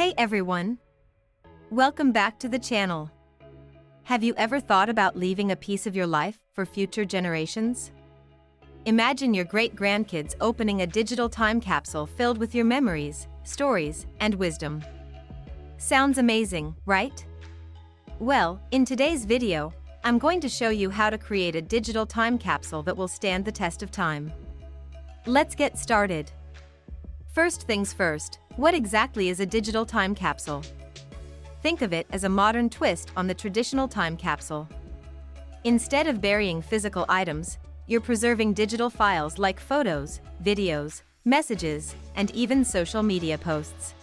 Hey everyone! Welcome back to the channel. Have you ever thought about leaving a piece of your life for future generations? Imagine your great-grandkids opening a digital time capsule filled with your memories, stories, and wisdom. Sounds amazing, right? Well, in today's video, I'm going to show you how to create a digital time capsule that will stand the test of time. Let's get started. First things first, what exactly is a digital time capsule? Think of it as a modern twist on the traditional time capsule. Instead of burying physical items, you're preserving digital files like photos, videos, messages, and even social media posts.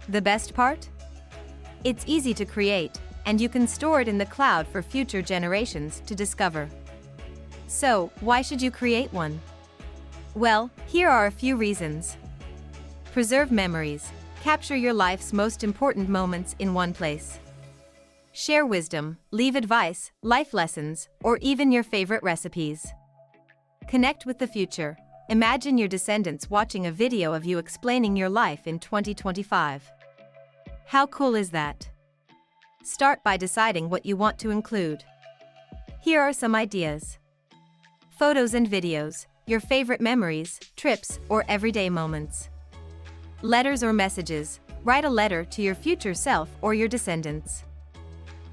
The best part? It's easy to create, and you can store it in the cloud for future generations to discover. So, why should you create one? Well, here are a few reasons. Preserve memories. Capture your life's most important moments in one place. Share wisdom, leave advice, life lessons, or even your favorite recipes. Connect with the future. Imagine your descendants watching a video of you explaining your life in 2025. How cool is that? Start by deciding what you want to include. Here are some ideas. Photos and videos, your favorite memories, trips, or everyday moments. Letters or messages, write a letter to your future self or your descendants.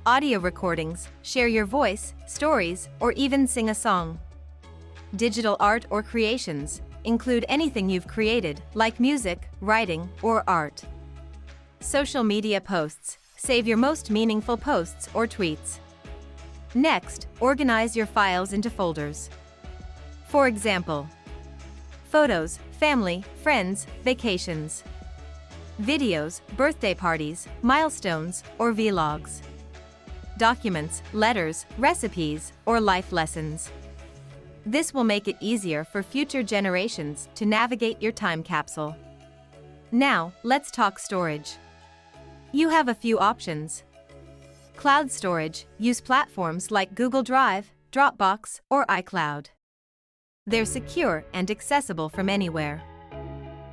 Audio recordings, share your voice, stories, or even sing a song. Digital art or creations, include anything you've created, like music, writing, or art. Social media posts, save your most meaningful posts or tweets. Next, organize your files into folders. For example, photos, family, friends, vacations. Videos, birthday parties, milestones, or vlogs. Documents, letters, recipes, or life lessons. This will make it easier for future generations to navigate your time capsule. Now, let's talk storage. You have a few options. Cloud storage, use platforms like Google Drive, Dropbox, or iCloud. They're secure and accessible from anywhere.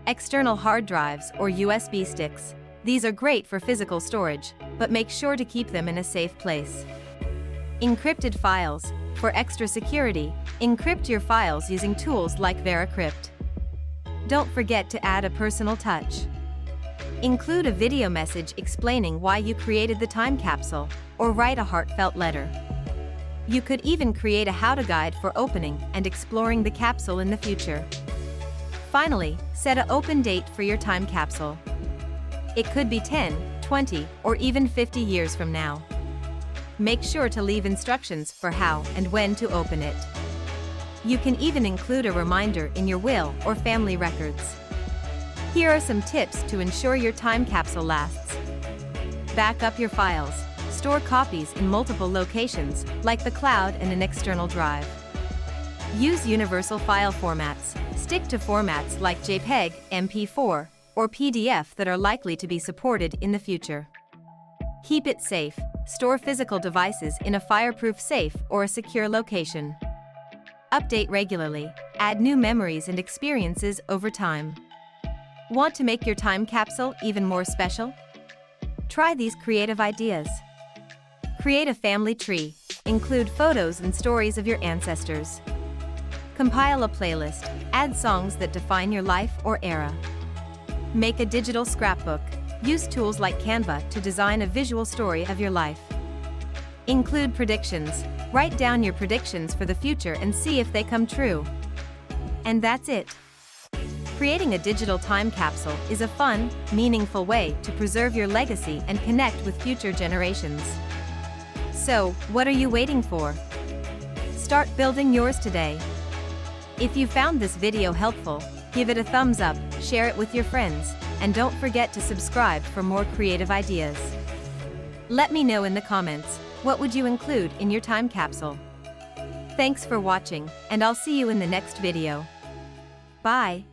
External hard drives or USB sticks. These are great for physical storage, but make sure to keep them in a safe place. Encrypted files. For extra security, encrypt your files using tools like Encrypted. Don't forget to add a personal touch. Include a video message explaining why you created the time capsule, or write a heartfelt letter. You could even create a how-to guide for opening and exploring the capsule in the future. Finally, set an open date for your time capsule. It could be 10, 20, or even 50 years from now. Make sure to leave instructions for how and when to open it. You can even include a reminder in your will or family records. Here are some tips to ensure your time capsule lasts. Back up your files. Store copies in multiple locations, like the cloud and an external drive. Use universal file formats. Stick to formats like JPEG, MP4, or PDF that are likely to be supported in the future. Keep it safe. Store physical devices in a fireproof safe or a secure location. Update regularly. Add new memories and experiences over time. Want to make your time capsule even more special? Try these creative ideas. Create a family tree. Include photos and stories of your ancestors. Compile a playlist. Add songs that define your life or era. Make a digital scrapbook. Use tools like Canva to design a visual story of your life. Include predictions. Write down your predictions for the future and see if they come true. And that's it. Creating a digital time capsule is a fun, meaningful way to preserve your legacy and connect with future generations. So, what are you waiting for? Start building yours today. If you found this video helpful, give it a thumbs up, share it with your friends, and don't forget to subscribe for more creative ideas. Let me know in the comments, what would you include in your time capsule? Thanks for watching, and I'll see you in the next video. Bye.